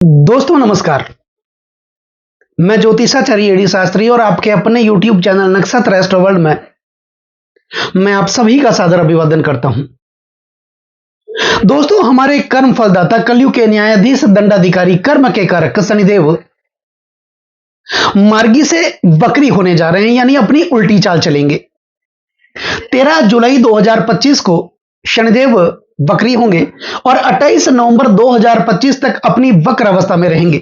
दोस्तों नमस्कार। मैं ज्योतिषाचार्य एडी शास्त्री और आपके अपने YouTube चैनल नक्षत्र एस्ट्रो वर्ल्ड में मैं आप सभी का सादर अभिवादन करता हूं। दोस्तों, हमारे कर्म फलदाता कलयुग के न्यायाधीश दंडाधिकारी कर्म के कारक शनिदेव मार्गी से वक्री होने जा रहे हैं, यानी अपनी उल्टी चाल चलेंगे। 13 जुलाई 2025 को शनिदेव वक्री होंगे और 28 नवंबर 2025 तक अपनी वक्र अवस्था में रहेंगे।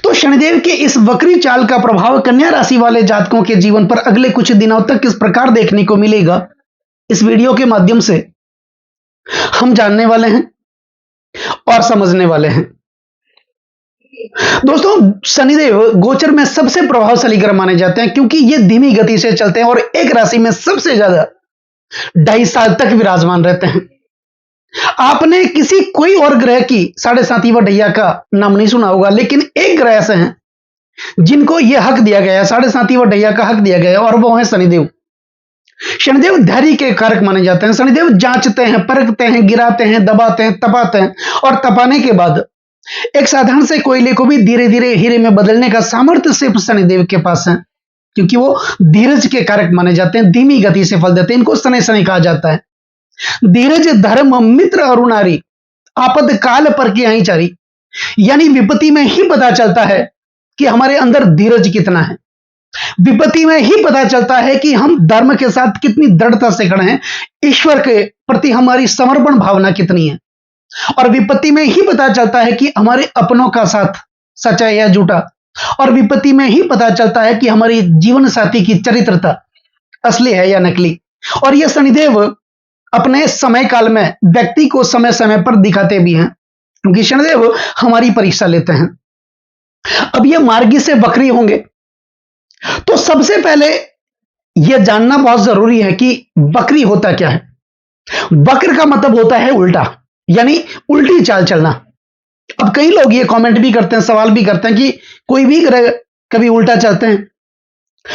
तो शनिदेव के इस वक्री चाल का प्रभाव कन्या राशि वाले जातकों के जीवन पर अगले कुछ दिनों तक किस प्रकार देखने को मिलेगा, इस वीडियो के माध्यम से हम जानने वाले हैं और समझने वाले हैं। दोस्तों, शनिदेव गोचर में सबसे प्रभावशाली ग्रह माने जाते हैं, क्योंकि ये धीमी गति से चलते हैं और एक राशि में सबसे ज्यादा 2.5 साल तक विराजमान रहते हैं। आपने किसी कोई और ग्रह की 7.5 वढैया का नाम नहीं सुना होगा, लेकिन एक ग्रह ऐसे हैं जिनको यह हक दिया गया है, 7.5 वढैया का हक दिया गया है, और वो है शनिदेव। शनिदेव धैर्य के कारक माने जाते हैं। शनिदेव जांचते हैं, परखते हैं, गिराते हैं, दबाते हैं, तपाते हैं, और तपाने के बाद एक साधारण से कोयले को भी धीरे धीरे हीरे में बदलने का सामर्थ्य सिर्फ शनिदेव के पास है, क्योंकि वो धीरज के कारक माने जाते हैं, धीमी गति से फल देते हैं। इनको शनि शनि कहा जाता है। धीरज धर्म मित्र अरुणारी, आपद काल पर की आई चारी, यानी विपत्ति में ही पता चलता है कि हमारे अंदर धीरज कितना है। विपत्ति में ही पता चलता है कि हम धर्म के साथ कितनी दृढ़ता से खड़े हैं, ईश्वर के प्रति हमारी समर्पण भावना कितनी है। और विपत्ति में ही पता चलता है कि हमारे अपनों का साथ सच्चा या झूठा। और विपत्ति में ही पता चलता है कि हमारी जीवन साथी की चरित्रता असली है या नकली। और यह शनिदेव अपने समय काल में व्यक्ति को समय समय पर दिखाते भी हैं, क्योंकि शनिदेव हमारी परीक्षा लेते हैं। अब ये मार्गी से वक्री होंगे, तो सबसे पहले यह जानना बहुत जरूरी है कि वक्री होता क्या है। वक्र का मतलब होता है उल्टा, यानी उल्टी चाल चलना। अब कई लोग ये कमेंट भी करते हैं, सवाल भी करते हैं कि कोई भी ग्रह कभी उल्टा चलते हैं,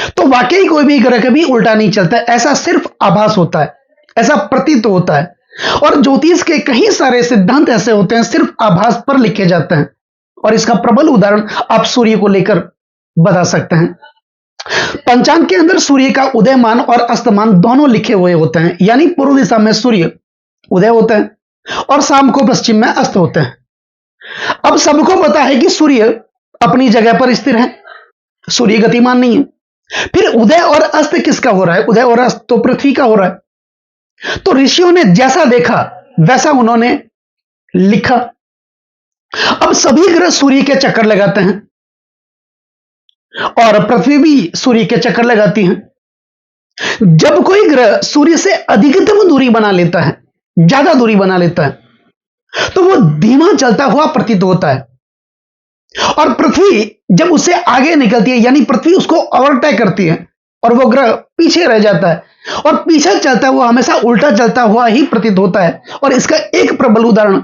तो वाकई कोई भी ग्रह कभी उल्टा नहीं चलता है। ऐसा सिर्फ आभास होता है, ऐसा प्रतीत होता है। और ज्योतिष के कई सारे सिद्धांत ऐसे होते हैं, सिर्फ आभास पर लिखे जाते हैं। और इसका प्रबल उदाहरण आप सूर्य को लेकर बता सकते हैं। पंचांग के अंदर सूर्य का उदयमान और अस्तमान दोनों लिखे हुए होते हैं, यानी पूर्व दिशा में सूर्य उदय होता है और शाम को पश्चिम में अस्त होते हैं। अब सबको पता है कि सूर्य अपनी जगह पर स्थिर है, सूर्य गतिमान नहीं है। फिर उदय और अस्त किसका हो रहा है? उदय और अस्त तो पृथ्वी का हो रहा है। तो ऋषियों ने जैसा देखा वैसा उन्होंने लिखा। अब सभी ग्रह सूर्य के चक्कर लगाते हैं और पृथ्वी भी सूर्य के चक्कर लगाती है। जब कोई ग्रह सूर्य से अधिकतम दूरी बना लेता है, ज्यादा दूरी बना लेता है, तो वो धीमा चलता हुआ प्रतीत होता है। और पृथ्वी जब उससे आगे निकलती है, यानी पृथ्वी उसको ओवरटेक करती है, और वो ग्रह पीछे रह जाता है, और पीछे चलता हुआ हमेशा उल्टा चलता हुआ ही प्रतीत होता है। और इसका एक प्रबल उदाहरण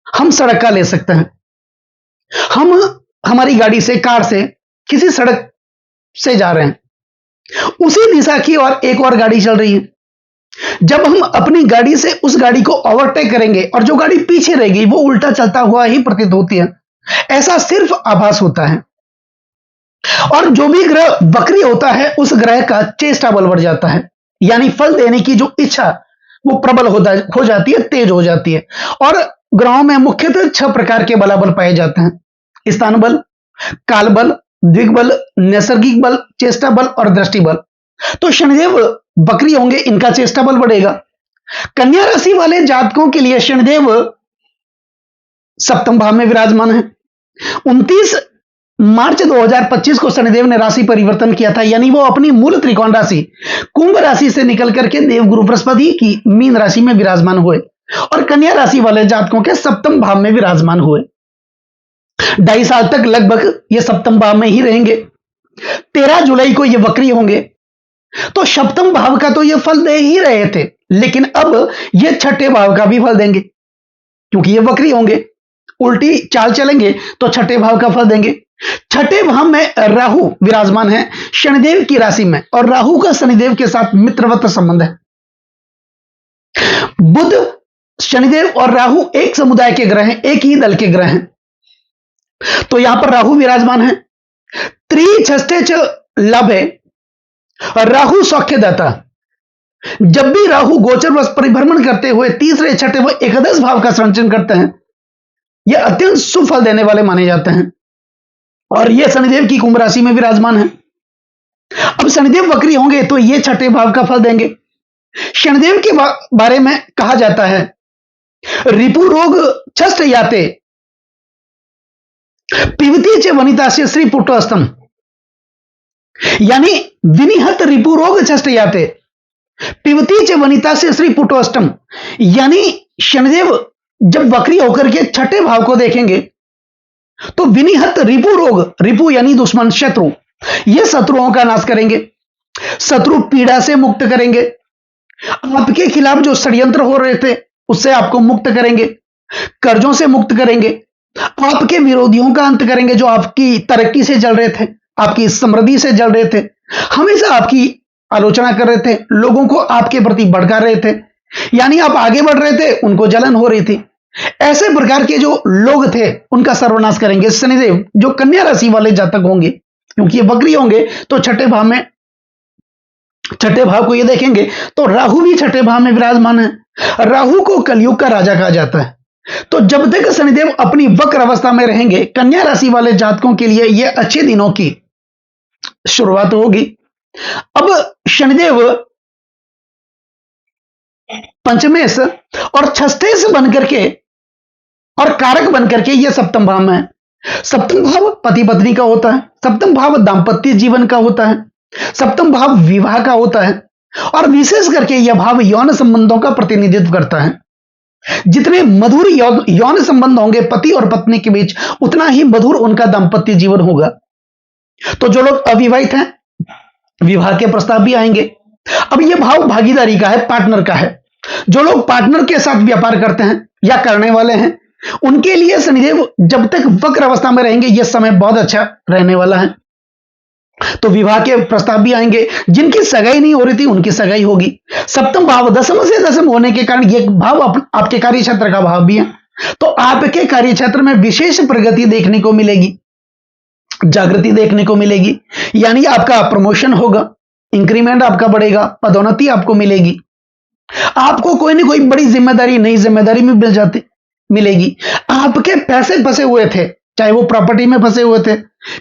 हम सड़क का ले सकते हैं। हम हमारी गाड़ी से, कार से किसी सड़क से जा रहे हैं, उसी दिशा की और एक और गाड़ी चल रही है। जब हम अपनी गाड़ी से उस गाड़ी को ओवरटेक करेंगे और जो गाड़ी पीछे रहेगी वो उल्टा चलता हुआ ही प्रतीत होती है। ऐसा सिर्फ आभास होता है। और जो भी ग्रह वक्री होता है, उस ग्रह का चेष्टा बल बढ़ जाता है, यानी फल देने की जो इच्छा वो प्रबल हो जाती है, तेज हो जाती है। और ग्रहों में मुख्यतः 6 प्रकार के बलाबल पाए जाते हैं: स्थान बल, काल बल, द्विग बल, नैसर्गिक बल, चेष्टा बल और दृष्टि बल। तो शनिदेव वक्री होंगे, इनका चेष्टा बल बढ़ेगा। कन्या राशि वाले जातकों के लिए शनिदेव सप्तम भाव में विराजमान है। 29 मार्च 2025 को शनिदेव ने राशि परिवर्तन किया था, यानी वो अपनी मूल त्रिकोण राशि कुंभ राशि से निकल करके देवगुरु बृहस्पति की मीन राशि में विराजमान हुए और कन्या राशि वाले जातकों के सप्तम भाव में विराजमान हुए। 2.5 साल तक लगभग ये सप्तम भाव में ही रहेंगे। 13 जुलाई को ये वक्री होंगे। तो सप्तम भाव का तो ये फल दे ही रहे थे, लेकिन अब ये छठे भाव का भी फल देंगे, क्योंकि ये वक्री होंगे, उल्टी चाल चलेंगे तो छठे भाव का फल देंगे। छठे भाव में राहु विराजमान है शनिदेव की राशि में, और राहु का शनिदेव के साथ मित्रवत संबंध है। बुध, शनिदेव और राहु एक समुदाय के ग्रह हैं, एक ही दल के ग्रह हैं। तो यहां पर राहु विराजमान है। त्रिछष्टे च लभे, राहु सौख्यदाता। जब भी राहु गोचर वर्ष परिभ्रमण करते हुए तीसरे छठे व एकादश भाव का संचरण करते हैं, यह अत्यंत शुभ फल देने वाले माने जाते हैं। और यह शनिदेव की कुंभ राशि में विराजमान है। अब शनिदेव वक्री होंगे तो ये छठे भाव का फल देंगे। शनिदेव के बारे में कहा जाता है, रिपु रोग छष्ट याते पिबती च वनिता से श्री पुटोस्तम, यानी विनिहत रिपु रोग छष्ट याते पिबती च वनिता से श्री पुटोष्टम, यानी शनिदेव जब वक्री होकर के छठे भाव को देखेंगे तो विनिहत रिपु रोग, रिपु यानी दुश्मन, शत्रु, ये शत्रुओं का नाश करेंगे, शत्रु पीड़ा से मुक्त करेंगे, आपके खिलाफ जो षड्यंत्र हो रहे थे उससे आपको मुक्त करेंगे, कर्जों से मुक्त करेंगे, आपके विरोधियों का अंत करेंगे, जो आपकी तरक्की से जल रहे थे, आपकी समृद्धि से जल रहे थे, हमेशा आपकी आलोचना कर रहे थे, लोगों को आपके प्रति भड़का रहे थे, यानी आप आगे बढ़ रहे थे उनको जलन हो रही थी, ऐसे प्रकार के जो लोग थे उनका सर्वनाश करेंगे शनिदेव। जो कन्या राशि वाले जातक होंगे, क्योंकि ये वक्री होंगे तो छठे भाव में, छठे भाव को ये देखेंगे तो राहु भी छठे भाव में विराजमान है। राहु को कलयुग का राजा कहा जाता है। तो जब तक शनिदेव अपनी वक्र अवस्था में रहेंगे, कन्या राशि वाले जातकों के लिए यह अच्छे दिनों की शुरुआत होगी। अब शनिदेव पंचमेश और छठेश बनकर के और कारक बनकर के यह सप्तम भाव में है। सप्तम भाव पति पत्नी का होता है, सप्तम भाव दांपत्य जीवन का होता है, सप्तम भाव विवाह का होता है, और विशेष करके यह भाव यौन संबंधों का प्रतिनिधित्व करता है। जितने मधुर यौन संबंध होंगे पति और पत्नी के बीच, उतना ही मधुर उनका दांपत्य जीवन होगा। तो जो लोग अविवाहित हैं, विवाह के प्रस्ताव भी आएंगे। अब यह भाव भागीदारी का है, पार्टनर का है। जो लोग पार्टनर के साथ व्यापार करते हैं या करने वाले हैं, उनके लिए शनिदेव जब तक वक्र अवस्था में रहेंगे यह समय बहुत अच्छा रहने वाला है। तो विवाह के प्रस्ताव भी आएंगे। जिनकी सगाई नहीं हो रही थी उनकी सगाई होगी। सप्तम भाव दसम से दसम होने के कारण यह भाव आपके कार्य क्षेत्र का भाव भी है। तो आपके कार्य क्षेत्र में विशेष प्रगति देखने को मिलेगी, जागृति देखने को मिलेगी, यानी आपका प्रमोशन होगा, इंक्रीमेंट आपका बढ़ेगा, पदोन्नति आपको मिलेगी, आपको कोई ना कोई बड़ी जिम्मेदारी, नई जिम्मेदारी में मिलेगी। आपके पैसे फंसे हुए थे, चाहे वो प्रॉपर्टी में फंसे हुए थे,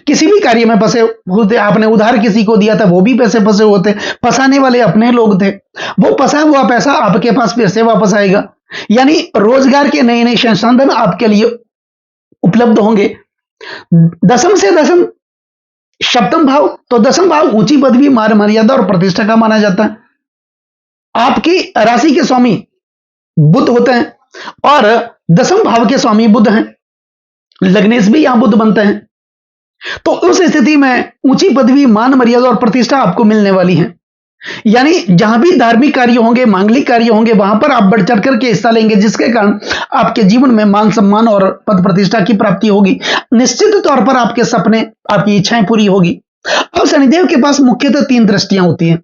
किसी भी कार्य में फंसे हुए थे, आपने उधार किसी को दिया था वो भी पैसे फंसे हुए थे, फंसाने वाले अपने लोग थे, वो फंसा हुआ पैसा आपके पास फिर से वापस आएगा। यानी रोजगार के नए नए संसाधन आपके लिए उपलब्ध होंगे। दसम से दसम सप्तम भाव, तो दसम भाव ऊंची पदवी, मान मर्यादा और प्रतिष्ठा का माना जाता है। आपकी राशि के स्वामी बुध होते हैं और दसम भाव के स्वामी बुध हैं, लग्नेश भी यहां बुध बनते हैं। तो उस स्थिति में ऊंची पदवी, मान मर्यादा और प्रतिष्ठा आपको मिलने वाली है। यानी जहां भी धार्मिक कार्य होंगे, मांगलिक कार्य होंगे, वहां पर आप बढ़ चढ़ करके हिस्सा लेंगे, जिसके कारण आपके जीवन में मान सम्मान और पद प्रतिष्ठा की प्राप्ति होगी। निश्चित तौर पर आपके सपने, आपकी इच्छाएं पूरी होगी। अब शनिदेव के पास मुख्यतः 3 दृष्टियां होती हैं।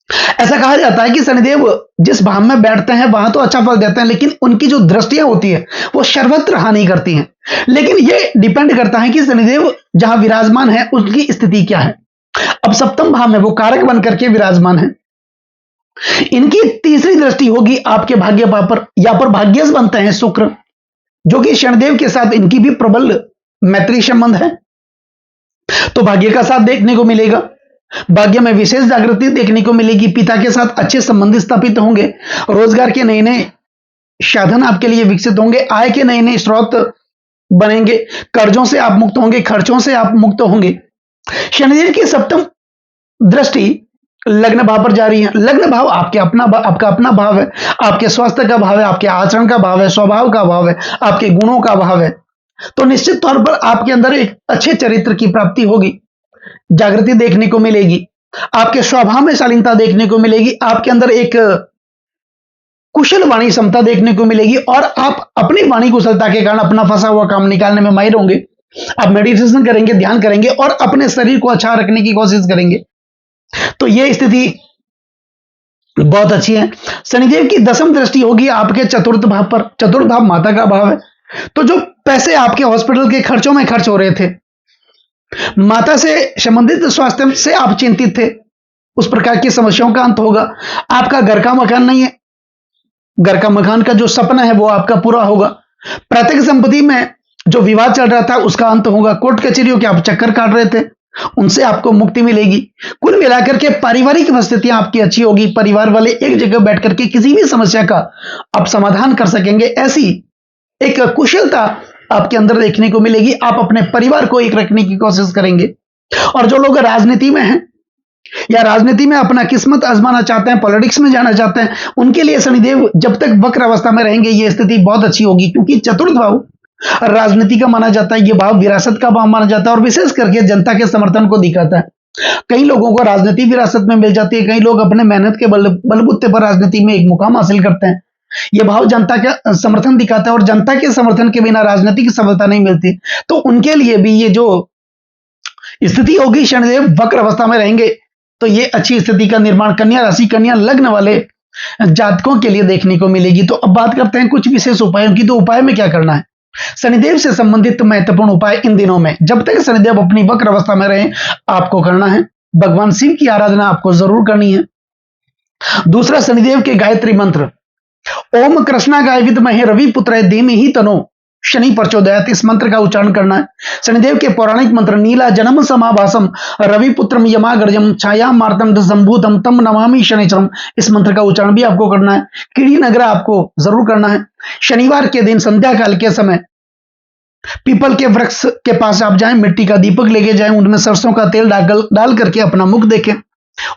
ऐसा कहा जाता है कि शनिदेव जिस भाव में बैठते हैं वहां तो अच्छा फल देते हैं, लेकिन उनकी जो दृष्टियां होती है वो सर्वत्र हानि करती हैं। लेकिन यह डिपेंड करता है कि शनिदेव जहां विराजमान है उसकी स्थिति क्या है। अब सप्तम भाव में वो कारक बनकर के विराजमान है। इनकी तीसरी दृष्टि होगी आपके भाग्य भाव पर। यहां पर भाग्यस बनते हैं शुक्र, जो कि शनिदेव के साथ इनकी भी प्रबल मैत्री संबंध है। तो भाग्य का साथ देखने को मिलेगा, भाग्य में विशेष जागृति देखने को मिलेगी, पिता के साथ अच्छे संबंध स्थापित होंगे, रोजगार के नए नए साधन आपके लिए विकसित होंगे, आय के नए नए स्रोत बनेंगे, कर्जों से आप मुक्त होंगे, खर्चों से आप मुक्त होंगे। शनिदेव की सप्तम दृष्टि लग्न भाव पर जा रही है। लग्न भाव आपका अपना भाव है, आपके स्वास्थ्य का भाव है, आपके आचरण का भाव है, स्वभाव का भाव है, आपके गुणों का भाव है। तो निश्चित तौर पर आपके अंदर एक अच्छे चरित्र की प्राप्ति होगी, जागृति देखने को मिलेगी, आपके स्वभाव में शालीनता देखने को मिलेगी, आपके अंदर एक कुशल वाणी क्षमता देखने को मिलेगी, और आप अपनी वाणी कुशलता के कारण अपना फंसा हुआ काम निकालने में माहिर होंगे। आप मेडिटेशन करेंगे, ध्यान करेंगे और अपने शरीर को अच्छा रखने की कोशिश करेंगे। तो यह स्थिति बहुत अच्छी है। शनिदेव की दसम दृष्टि होगी आपके चतुर्थ भाव पर। चतुर्थ भाव माता का भाव है। तो जो पैसे आपके हॉस्पिटल के खर्चों में खर्च हो रहे थे, माता से संबंधित स्वास्थ्य से आप चिंतित थे, उस प्रकार की समस्याओं का अंत होगा। आपका घर का मकान नहीं है, घर का मकान का जो सपना है वो आपका पूरा होगा। प्रत्येक संपत्ति में जो विवाद चल रहा था उसका अंत होगा। कोर्ट कचहरियों के आप चक्कर काट रहे थे, उनसे आपको मुक्ति मिलेगी। कुल मिलाकर के पारिवारिक स्थितियां आपकी अच्छी होगी। परिवार वाले एक जगह बैठ करके किसी भी समस्या का आप समाधान कर सकेंगे, ऐसी एक कुशलता आपके अंदर देखने को मिलेगी। आप अपने परिवार को एक रखने की कोशिश करेंगे। और जो लोग राजनीति में हैं या राजनीति में अपना किस्मत आजमाना चाहते हैं, पॉलिटिक्स में जाना चाहते हैं, उनके लिए शनिदेव जब तक वक्र अवस्था में रहेंगे ये स्थिति बहुत अच्छी होगी, क्योंकि चतुर्थ भाव राजनीति का माना जाता है, ये भाव विरासत का भाव माना जाता है और विशेष करके जनता के समर्थन को दिखाता है। कई लोगों को राजनीति विरासत में मिल जाती है, कई लोग अपने मेहनत के बलबूते पर राजनीति में एक मुकाम हासिल करते हैं। यह भाव जनता का समर्थन दिखाता है और जनता के समर्थन के बिना राजनीति की सफलता नहीं मिलती। तो उनके लिए भी ये जो स्थिति होगी, शनिदेव वक्र अवस्था में रहेंगे तो ये अच्छी स्थिति का निर्माण कन्या राशि, कन्या लग्न वाले जातकों के लिए देखने को मिलेगी। तो अब बात करते हैं कुछ विशेष उपायों की। तो उपाय में क्या करना है? शनिदेव से संबंधित महत्वपूर्ण उपाय इन दिनों में, जब तक शनिदेव अपनी वक्र अवस्था में रहे, आपको करना है भगवान शिव की आराधना आपको जरूर करनी है। दूसरा, शनिदेव के गायत्री मंत्र ओम कृष्णागाय विद्महे रवि पुत्राय धीमहि तनो शनि प्रचोदयात, इस मंत्र का उच्चारण करना है। शनिदेव के पौराणिक मंत्र नीला जन्म समाभासम रविपुत्रम यमागर्जम छाया मार्तम संभूतम तम नमामि शनिचरम, इस मंत्र का उच्चारण भी आपको करना है। कीड़ी नगरा आपको जरूर करना है। शनिवार के दिन संध्या काल के समय पीपल के वृक्ष के पास आप जाएं, मिट्टी का दीपक लेके जाएं, उनमें सरसों का तेल डाल करके अपना मुख देखें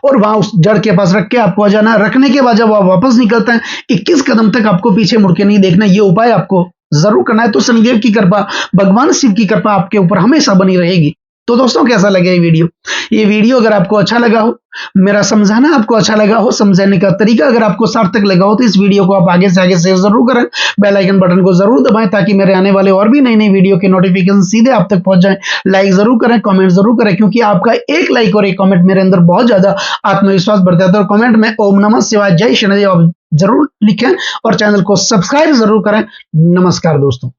और वहां उस जड़ के पास रख के आपको आ जाना। रखने के बाद जब आप वापस निकलते हैं 21 कदम तक आपको पीछे मुड़ के नहीं देखना। ये उपाय आपको जरूर करना है। तो शनिदेव की कृपा, भगवान शिव की कृपा आपके ऊपर हमेशा बनी रहेगी। तो दोस्तों, कैसा लगा ये वीडियो अगर आपको अच्छा लगा हो, मेरा समझाना आपको अच्छा लगा हो, समझाने का तरीका अगर आपको सार्थक लगा हो, तो इस वीडियो को आप आगे से आगे शेयर जरूर करें। बेल आइकन बटन को जरूर दबाएं ताकि मेरे आने वाले और भी नई नई वीडियो के नोटिफिकेशन सीधे आप तक पहुंच जाएं। लाइक जरूर करें, कमेंट जरूर करें, क्योंकि आपका एक लाइक और एक कमेंट मेरे अंदर बहुत ज्यादा आत्मविश्वास बढ़ता है। और कमेंट में ओम नमः शिवाय, जय शनिदेव आप जरूर लिखें और चैनल को सब्सक्राइब जरूर करें। नमस्कार दोस्तों।